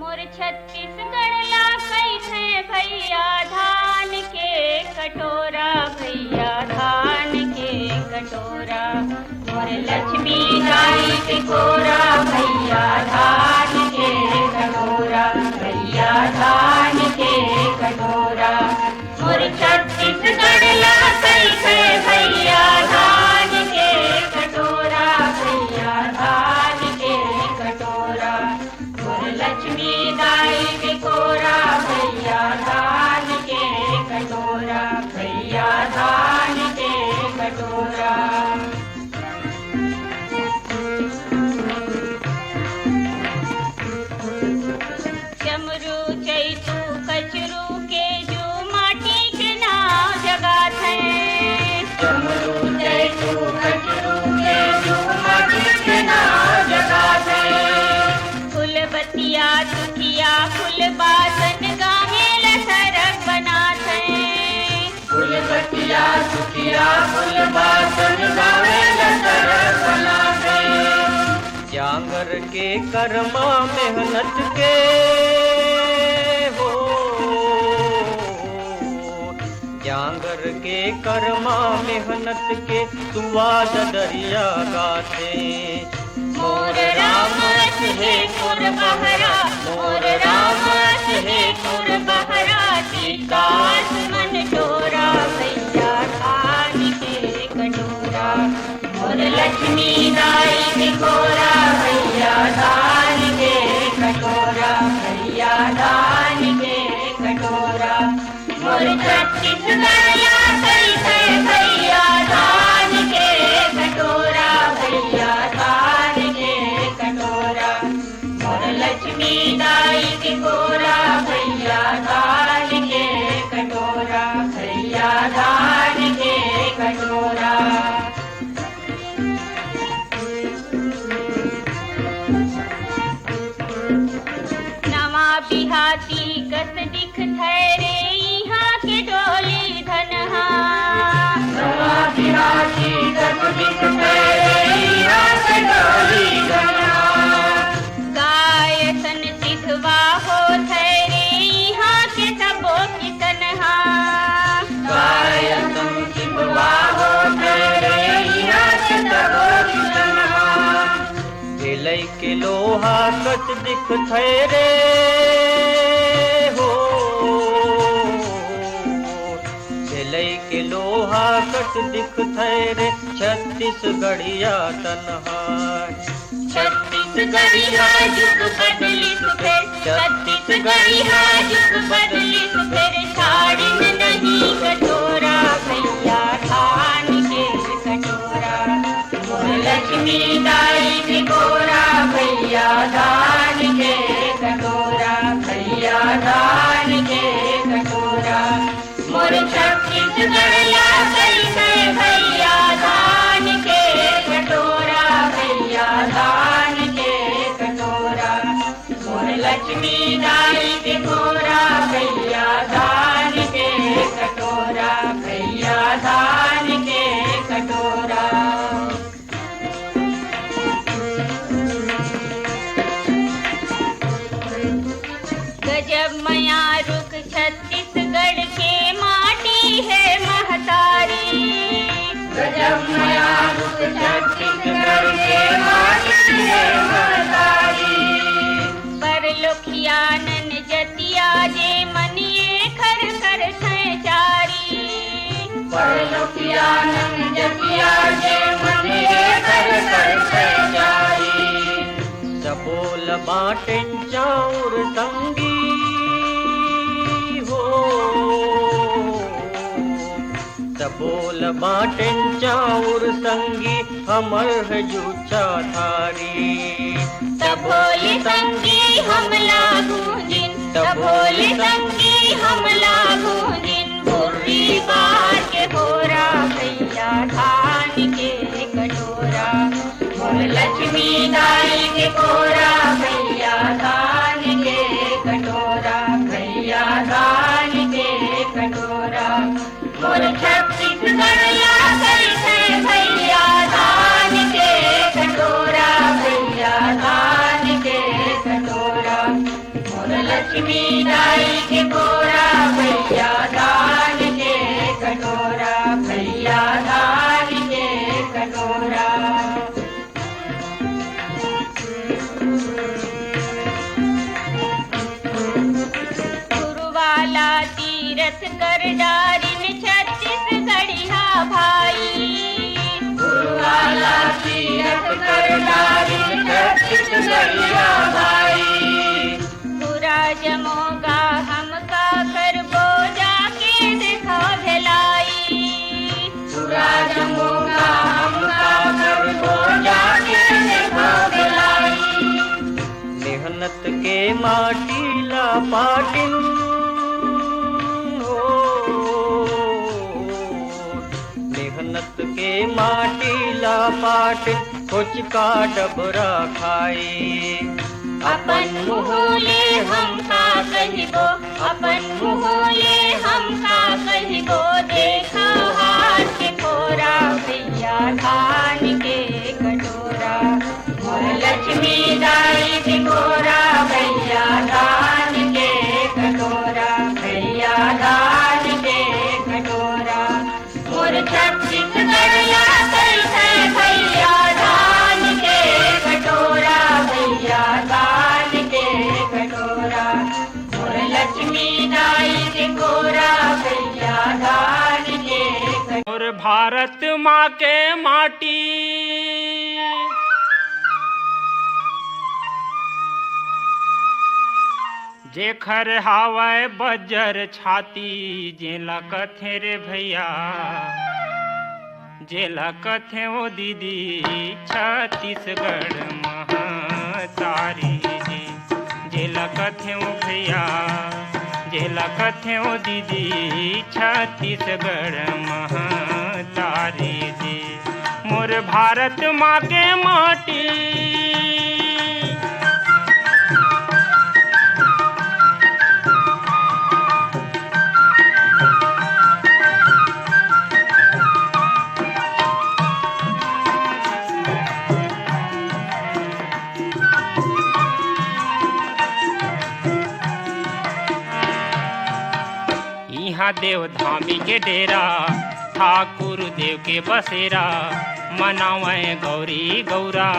मोर छत्तीसगढ़ ला कैसे भैया धान के कटोरा, भैया धान के कटोरा। मोर लक्ष्मी गाई के कोरा, भैया धान के कटोरा, भैया धान के कटोरा। मोर छत्तीसगढ़ ला कैसे भैया धान के कटोरा, भैया धान के कटोरा। मोर लक्ष्मी गाई के कोरा, भैया धान के कटोरा, भैया धान के कटोरा। चमरू चैतू कचरू के जो माटी के नाव जगात है। चमरू चैतू कचरू के जो माटी के नाव जगात है। फूल बतिया दुखिया फूल बासन गाहे लसरक बनात है। फूल बतिया दुखिया फूल बासन गाहे लसरक बनात है। जांगर के कर्मा मेहनत के हो, जांगर के कर्मा मेहनत के सुवाद दरिया गाते। मोर राम है कुर बहरा, मोर राम है कुर बहरा। विकास मन टोरा, भैया धान के कटोरा। मोर लक्ष्मी गाई के कोरा, भैया धान के कटोरा, भैया धान के कटोरा। मोर छत्तीसगढ़ ला कैसे भैया धान के कटोरा, भैया धान के कटोरा। मोर लक्ष्मी गाई के कोरा, भैया धान के कटोरा, भैया धान के कटोरा। नवा बिहाती कस दिख थैरे यहाँ के डोली धनहा। नवा बिहाती कस दिख थैरे यहाँ के डोली धनहा। गाय सन सिधवा हो थैरे यहाँ के सबो किसनहा। गाय सन सिधवा हो थैरे यहाँ के सबो किसनहा। ढिलई के लोहा कच दिख थैरे हो, ढिलई के लोहा कच दिख थैरे। छत्तीसगढ़िया तनहार, छत्तीसगढ़िया जुग बदली फिर, छत्तीसगढ़िया जुग बदली फिर। छाड़िन नहीं कटोरा, भैया धान के कटोरा। मोर लक्ष्मी गाई के कोरा, भैया धान के कटोरा, भैया धान के कटोरा। मोर छत्तीसगढ़ ला कैसे भैया धान के कटोरा, भैया धान के कटोरा। मोर लक्ष्मी गाई के कोरा, भैया धान के कटोरा, भैया धान के कटोरा। गजब मया रुक छत्तीसगढ़ के माटी है महतारी। गजब मया रुक छत्तीसगढ़ के माटी है महतारी। पर लोखियानन जतिया जे मनिए खर कर सैचारी। पर लोखियानन जतिया जे मनिए खर कर सैचारी। सबोल बाटें चाउर संगी हो, सबोल बाटें चाउर संगी। हमर है जूचा थारी। सबोल संगी हम लागू जिन, सबोल संगी हम लागू जिन। बुर्री बार के होरा, भैया धान के कटोरा। मोर लक्ष्मी गाई के कोरा, भैया धान के कटोरा, भैया धान के कटोरा। मोर छत्तीसगढ़ ला कैसे भैया धान के कटोरा, भैया धान के कटोरा। लक्ष्मी दाई के कोरा भैया दान के कटोरा भैया दान के कटोरा गुरुवाला तीरथ कर डारिन छत्तीसगढ़िया भाई गुरुवाला तीरथ कर डारिन छत्तीसगढ़िया भाई पूरा जमोगा हमका करबो जाके देखा भलाई पूरा जमोगा हमका करबो जाके देखा भलाई मेहनत के माटीला पाटिन हो मेहनत के माटीला पाटिन कुचका डबरा खाई अपन मुहोले हमका कहिबो अपन मुहोले हमका कहिबो देखा हाथ के कोरा भैया धान के कटोरा मोर लक्ष्मी दाई के कोरा भैया धान के कटोरा भैया धान के कटोरा मोर छत्तीसगढ़िया कैसे भैया धान के कटोरा भैया धान के कटोरा मोर लक्ष्मी दाई के कोरा भैया धान के कटोरा और भारत माँ के माटी जेखर हावय बजर छाती जेला कथे रे भैया जेला कथे ओ दीदी छत्तीसगढ़ महतारी जी जेला कथे ओ भैया जेला कथे ओ दीदी छत्तीसगढ़ महतारी जी मोर भारत माँ के माटी यहाँ देव धामी के डेरा ठाकुर देव के बसेरा मनावे गौरी गौरा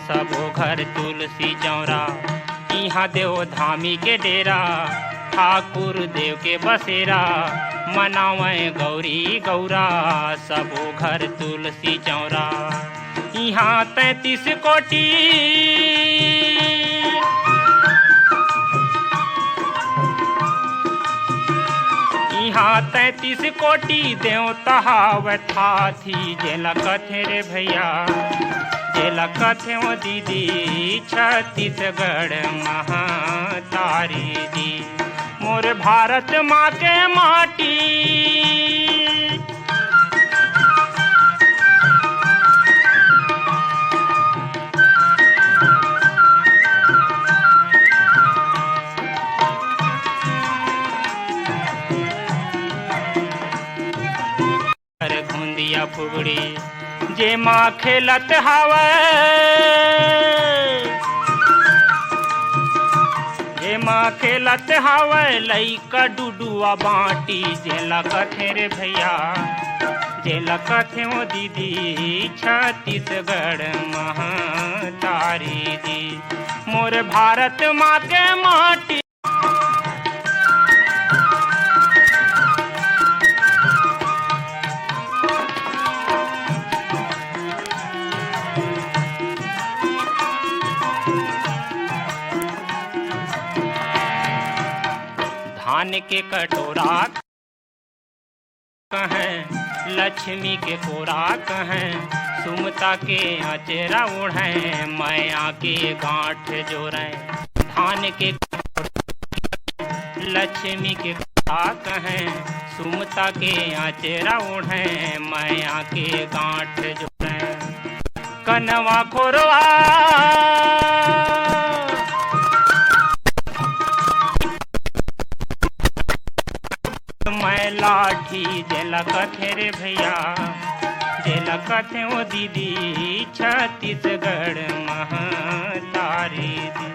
सबो घर तुलसी चौरा यहाँ देव धामी के डेरा ठाकुर देव के बसेरा मनावे गौरी गौरा सबो घर तुलसी चौरा यहाँ 33 कोटि यहाँ 33 कोटि देवता हावथा थी जेला कथे रे भैया जेला कथे ओ दीदी छत्तीसगढ़ महतारी जी मोर भारत माँ के माटी घुंदिया फुगड़ी जे माँ खेलत हावै जे माँ खेलत हावै लइका डुडुआ बाटी जेला कथे रे भैया जेला कथे ओ दीदी छत्तीसगढ़ महतारी जी मोर भारत माँ के माटी धान के कटोरा कहें लक्ष्मी के कोरा कहें सुमता के अचेरा ओढ़े माया के गांठ जोड़े धान के लक्ष्मी के कोरा कहें सुमता के अचेरा ओढ़े माया के गांठ जोड़े कनवा खोरवा मैं लाठी जेला कथे रे भैया जेला कथे ओ दीदी छत्तीसगढ़ महतारी दी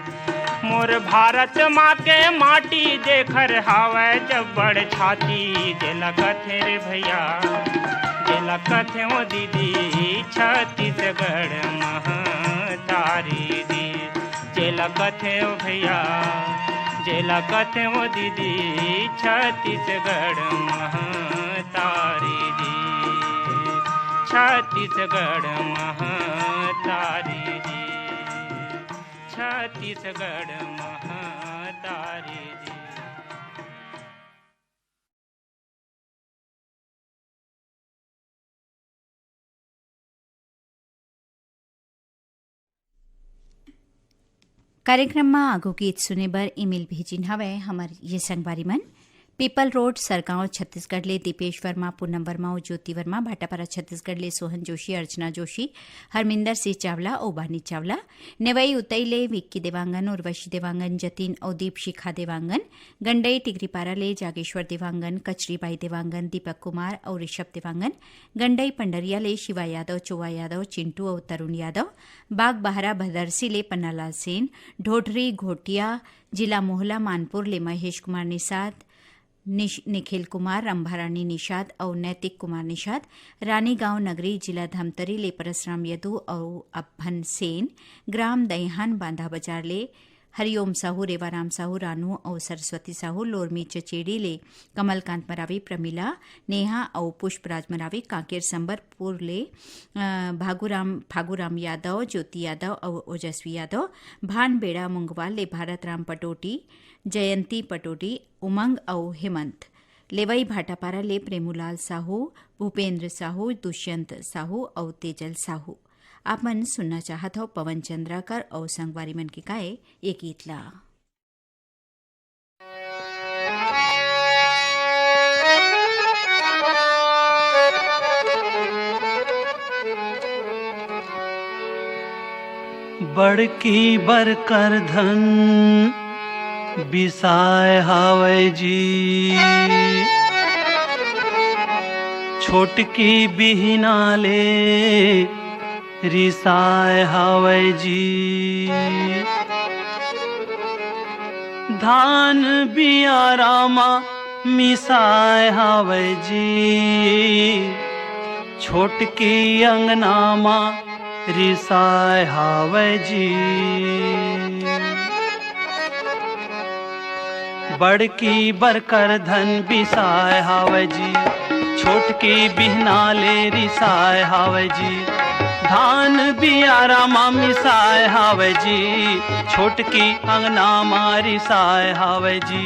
मोर भारत माँ के माटी देखर हावै जब बड़ छाती जेला कथे रे भैया जेला कथे हो दीदी छत्तीसगढ़ महतारी दी जेला कथे हो भैया जेला कथे हो दीदी छत्तीसगढ़ महतारी दी छत्तीसगढ़ महतारी दी छत्तीसगढ़ महतारी दी। कार्यक्रम में आगो गीत सुने बर ईमेल भेजिन हवै हमर ये संगवारी मन पीपल रोड सरगांव छत्तीसगढ़ ले दीपेश वर्मा पूनम वर्मा और ज्योति वर्मा भाटापारा छत्तीसगढ़ ले सोहन जोशी अर्चना जोशी हरमिंदर सिंह चावला और बानी चावला नेवई उतई ले विक्की देवांगन उर्वशी देवांगन जतिन और दीप शिखा देवांगन गंडई टिगरीपारा ले जागेश्वर देवांगन कचरीबाई देवांगन दीपक कुमार और ऋषभ देवांगन गंडई पंडरिया ले शिवा यादव चौवा यादव चिंटू और तरुण यादव बाग बहरा भदरसी ले पन्नालाल सेन ढोढरी घोटिया जिला मोहला मानपुर ले महेश कुमार निषाद निखिल कुमार रंभारानी निषाद और नैतिक कुमार निषाद रानीगांव नगरी जिला धमतरी ले परसराम यदु और अभन सेन ग्राम दईहान बांधा बाजार ले हरिओम साहू रेवाराम साहू रानू और सरस्वती साहू लोरमी चचेड़ी ले कमलकांत मरावी प्रमिला नेहा और पुष्पराज मरावी कांकेर संबरपुर ले फागुराम यादव ज्योति यादव और ओजस्वी यादव भानबेड़ा मुंगवाल ले भारत राम पटोटी जयंती पटोटी उमंग और हेमंत लेवई भाटापारा ले प्रेमूलाल साहू भूपेंद्र साहू दुष्यंत साहू और तेजल साहू आप मन सुनना चाहत हो पवन चंद्राकर और संगवारी मन के गाए एक गीतला। बड़की बरकर धन बिसाय हावै जी छोटकी बिहना ले रिसाय हावै जी धान बिया रामा मिसाय हावै जी छोटकी अंगनामा रिसाय हावै जी बड़की बरकर धन बिसाय हावै जी छोटकी बिहना ले रिसाय हावै जी धान बियारा मा मिसाय हावै जी छोटकी अंगना मारी साय हावै जी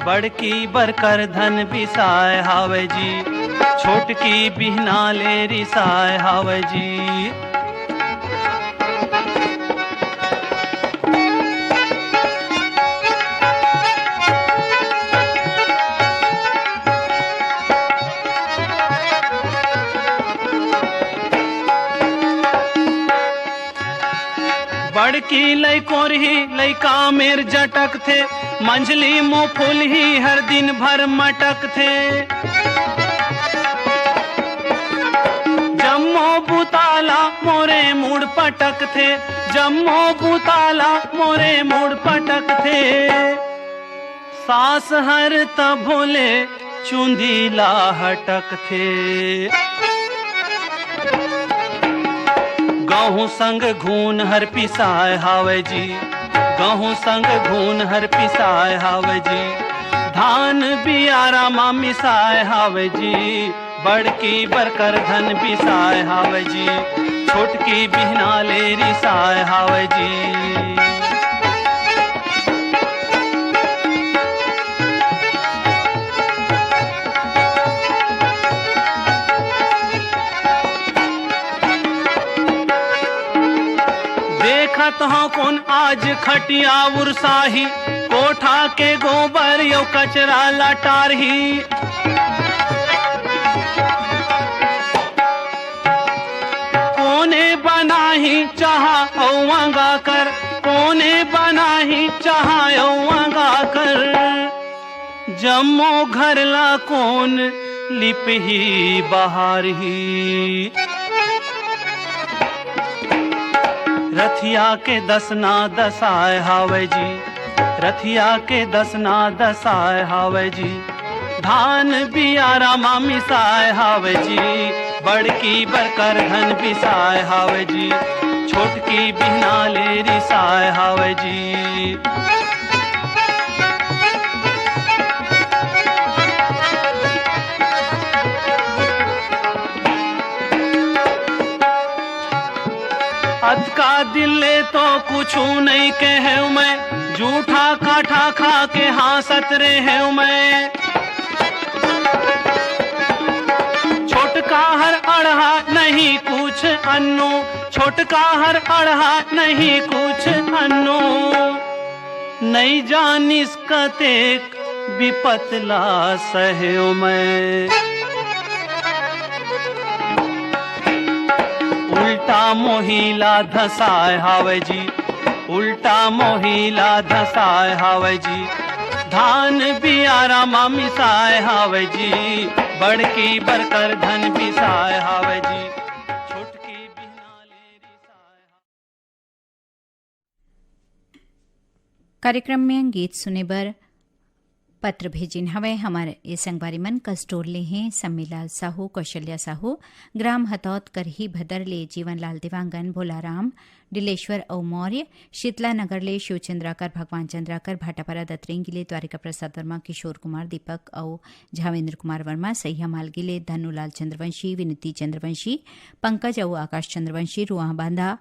बड़की बरकर धन बिसाय हावै जी छोटकी बिहना ले रिसाय हावै जी बड़की लई कोरही लईका मेर जटक थे मंझली मो फूल ही हर दिन भर मटक थे जम्मो बुताला मोरे मुड़ पटक थे जम्मो बुताला मोरे मुड़ पटक थे सास हर तब भोले चुंदीला हटक थे गहूँ संग घून हर पिसाय हावै जी गहूँ संग घून हर पिसाय हावै जी धान बियारा मा मिसाय हावै जी बड़की बरकर धन बिसाय हावै जी छोटकी बिहना ले रिसाय हावै जी तहाँ कौन आज खटिया उर्साही कोठा के गोबर यो कचरा लटारही कोने बनाही चाहा औंगा कर कोने बनाही चाहा औंगा कर जम्मो घर ला कौन लिपही बहार ही रथिया के दसना दसाए हावे जी, रथिया के दसना दसाए हावे जी। धान बियारा मा मिसाए हावे जी, बड़की बरकर धन बिसाए हावे जी। छोटकी बिहना ले रिसाए हावे जी। अत का दिल ले तो कुछ नहीं कहे मैं, झूठा काठा खा के हासत रहे मैं। छोटका हर अड़हा नहीं कुछ अन्नू, छोटका हर अड़हा नहीं कुछ अन्नू। नहीं जानिस कतेक विपतला सहे मैं। उल्टा मोहिला धसाए हावे जी, उल्टा मोहिला धसाए हावे जी। धान बियारा मा मिसाए हावे जी, बड़की बरकर धन बिसाए हावे जी। छोटकी बिहना ले रिसाए। कार्यक्रम में गीत सुने बर पत्र भेजिन हवे हमारे ये संगवारी मन कस्टोर ले हैं सम्मीलाल साहू, कौशल्या साहू, ग्राम हतौत करही भदर ले जीवनलाल देवांगन, भोलाराम डिलेश्वर औ मौर्य, शीतला नगर ले शिवचंद्राकर, भगवान चंद्राकर, भाटापारा दतरेंगी ले द्वारिका प्रसाद वर्मा, किशोर कुमार, दीपक औ झावेंद्र कुमार वर्मा, सैया मालगी ले धनुलाल चंद्रवंशी, विनती चंद्रवंशी, पंकज औ आकाश चंद्रवंशी, रुआ बांधा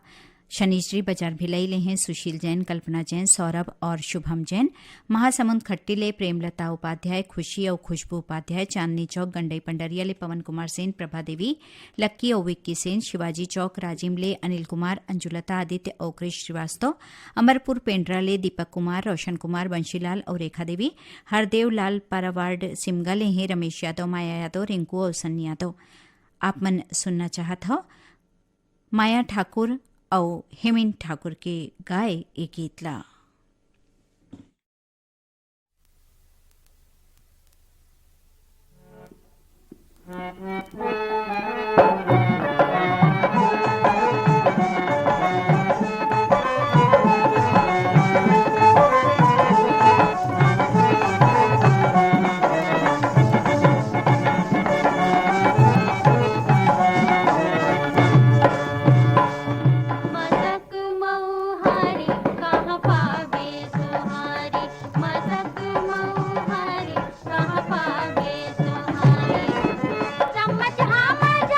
शनिश्री बाजार भिलाई ले हैं सुशील जैन, कल्पना जैन, सौरभ और शुभम जैन, महासमुंद खट्टी ले प्रेमलता उपाध्याय, खुशी और खुशबू उपाध्याय, चांदनी चौक गंडई पंडरिया ले पवन कुमार सेन, प्रभा देवी, लक्की और विक्की सेन, शिवाजी चौक राजिम ले अनिल कुमार, अंजुलता आदित्य और कृष श्रीवास्तव, अमरपुर पेंड्रा ले दीपक कुमार, रोशन कुमार, बंशीलाल और रेखा देवी, हरदेव लाल पारावार्ड सिमगा ले हैं रमेश यादव, माया यादव, रिंकू और सन्नी यादव। आप मन सुनना चाहत हो माया ठाकुर और हेमिन ठाकुर के गाए एक गीत ला। चम्मच हमर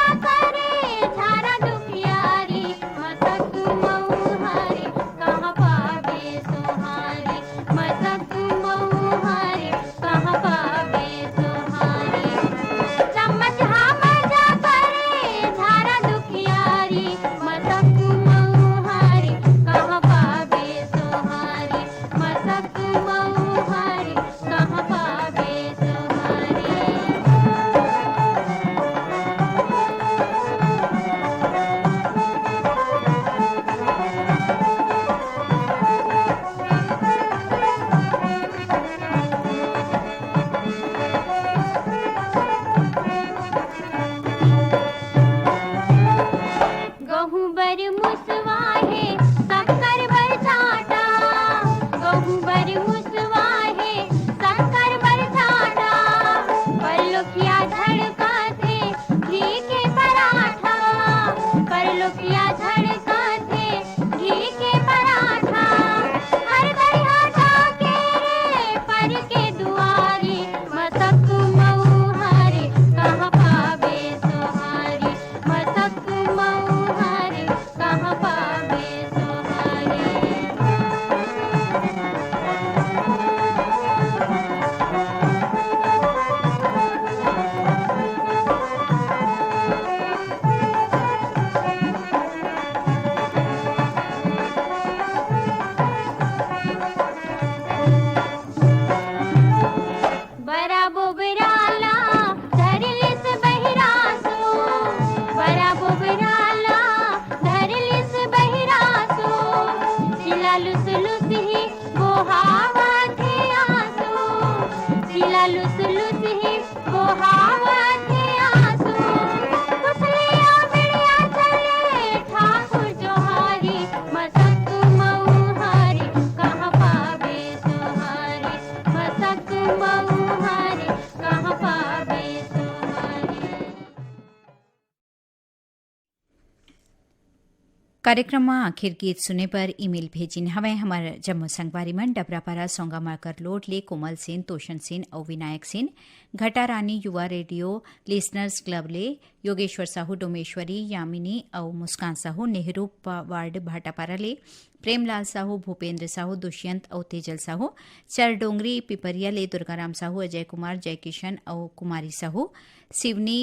कार्यक्रम में आखिर गीत सुने पर ईमेल भेजिन हवे हमार जम्मू संगवारी मन डबरापारा सोंगा माकर लोट ले कोमल सेन, तोशन सेन और विनायक सेन, घटा रानी युवा रेडियो लिसनर्स क्लब ले योगेश्वर साहू, डोमेश्वरी, यामिनी और मुस्कान साहू, नेहरू वार्ड भाटापारा ले प्रेमलाल साहू, भूपेंद्र साहू, दुष्यंत और तेजल साहू, चरडोंगरी पिपरिया ले दुर्गाराम साहू, अजय कुमार, जयकिशन और कुमारी साहू, सिवनी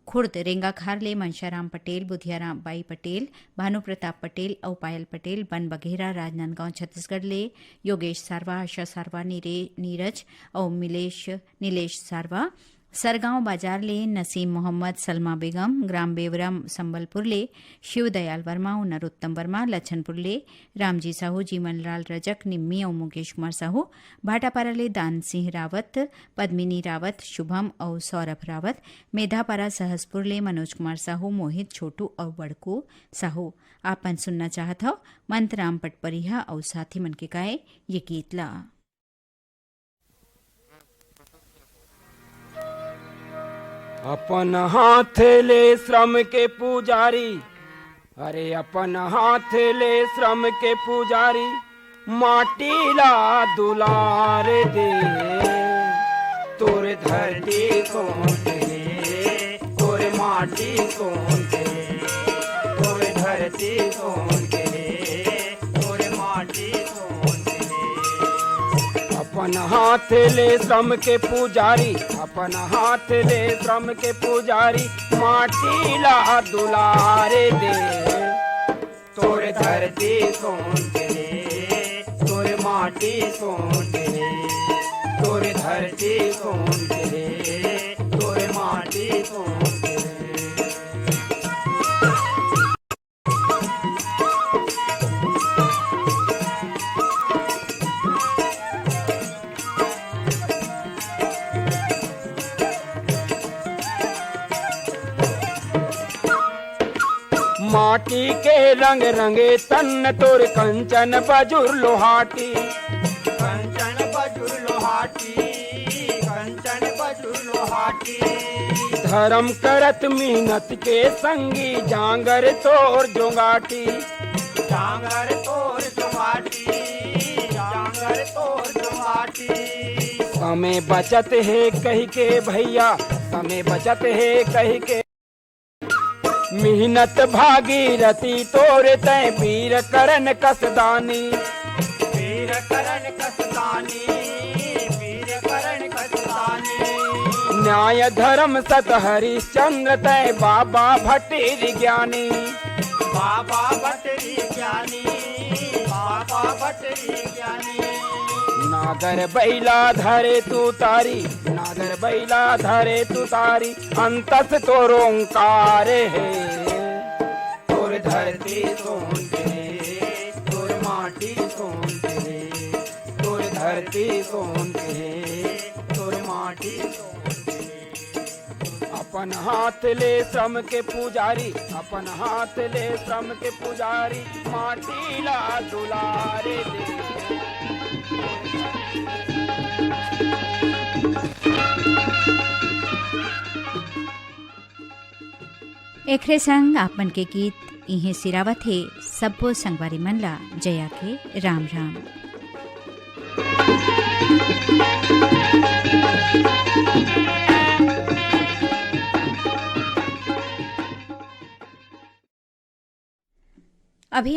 खुर्द रेंगाखार ले मनशाराम पटेल, बुधियाराम बाई पटेल, भानु प्रताप पटेल और पायल पटेल, बन बघेरा राजनांदगांव छत्तीसगढ़ ले योगेश सारवा, आशा सारवा, नीरज और नीलेश सारवा, सरगांव बाजार ले नसीम मोहम्मद, सलमा बेगम, ग्राम बेवरा संबलपुर ले शिवदयाल वर्मा और नरोत्तम वर्मा, लछनपुर ले रामजी साहू, जीवनलाल रजक, निम्मी और मुकेश कुमार साहू, भाटापारा ले दान सिंह रावत, पद्मिनी रावत, शुभम और सौरभ रावत, मेधापारा सहसपुर ले मनोज कुमार साहू, मोहित, छोटू और बड़कू साहू। आपन सुनना चाहत हो मंतराम पटपरिहा और साथी मन के गाए ये गीत ला। अपन हाथ ले श्रम के पुजारी, अरे अपन हाथ ले श्रम के पुजारी, माटी ला दुलार दे, तोर धरती कौन दे, तोर माटी कौन दे, तोर धरती कौन दे, तोर माटी कौन दे। अपन हाथ ले श्रम के पुजारी, अपन हाथ ले श्रम के पुजारी, माटी ला दुलारे दे, तोर धरती कौन दे, तोर माटी कौन दे, तोर धरती कौन दे, तोर माटी कौन दे। माटी के रंग रंगे तन, तोर कंचन बजुर लोहाटी, कंचन बजुर लोहाटी, कंचन बजुर लोहाटी। धर्म करत मेहनत के संगी, जांगर तोर जोंगाटी, जांगर तोर जोंगाटी, जांगर तोर जोंगाटी। समय बचत है कही के भैया, समय बचत है कही के, मेहनत भागीरथी तोर तय वीर करन कसदानी, वीर करन कसदानी, वीर करन कसदानी। न्याय धर्म सत हरिश्चंद्र तय बाबा भट्टेरी ज्ञानी, बाबा भट्टेरी ज्ञानी, बाबा भट्टेरी ज्ञानी। नागर बैला धरे तू तारी, नागर बैला धरे तू तारी, अंतस तोर ओंकार है, तोर धरती कौन दे, तोर माटी कौन दे, तोर धरती कौन दे, तोर माटी कौन दे। अपन हाथ ले श्रम के पुजारी, अपन हाथ ले श्रम के पुजारी, माटी ला दुलारे दे। एकरे संग आपन के गीत इहे सिरावत है सबो संगवारी मनला जया के राम राम। अभी